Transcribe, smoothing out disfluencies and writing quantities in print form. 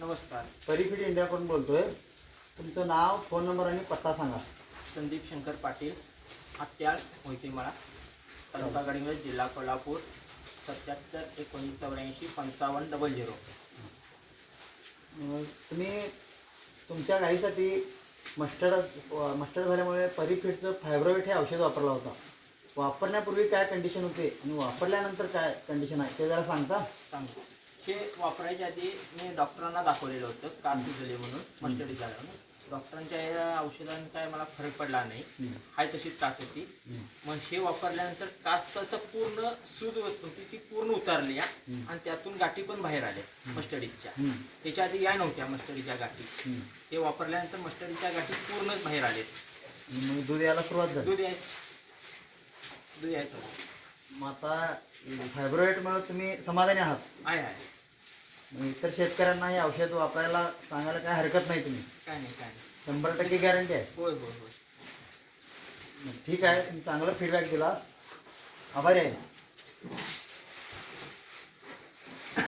नमस्कार. परिफिट इंडियाकडून बोलतोय. तुमचं नाव, फोन नंबर आणि पत्ता सांगा. संदीप शंकर पाटील, आत्याळ, मोहितेमाळा, तालुका गडिंग्लज, जिल्हा कोल्हापूर, 77-1984-5500. तुम्ही तुमच्या गाईसाठी मस्टर्ड झाल्यामुळे परिफिटचं फायब्रोवेट हे औषध वापरला होता. वापरण्यापूर्वी काय कंडिशन होते आणि वापरल्यानंतर काय कंडिशन आहे ते जरा सांगता? सांगतो. हे वापरायच्या आधी मी डॉक्टरांना दाखवलेलं होतं, कास सुजले म्हणून, मस्टडी झाल्यानं. डॉक्टरांच्या या औषधांनी काय मला फरक पडला नाही, हाय तशीच कास होती. मग हे वापरल्यानंतर कासाचं पूर्ण सूज होती ती पूर्ण उतारली आणि त्यातून गाठी पण बाहेर आल्या मस्टडीच्या. त्याच्या आधी या नव्हत्या मस्टडीच्या गाठी. हे वापरल्यानंतर मस्टडीच्या गाठी पूर्णच बाहेर आलेत. दूध यायला सुरुवात झाली. दूध यायचं. मग आता फायब्रोवेटमुळे तुम्ही समाधानी आहात? आहे. मग इतर शेतकऱ्यांना हे औषध वापरायला सांगायला काय हरकत नाही तुम्ही? काय नाही. 100% गॅरंटी आहे? होय. ठीक आहे, तुम्ही चांगला फीडबॅक दिला, आभारी आहे.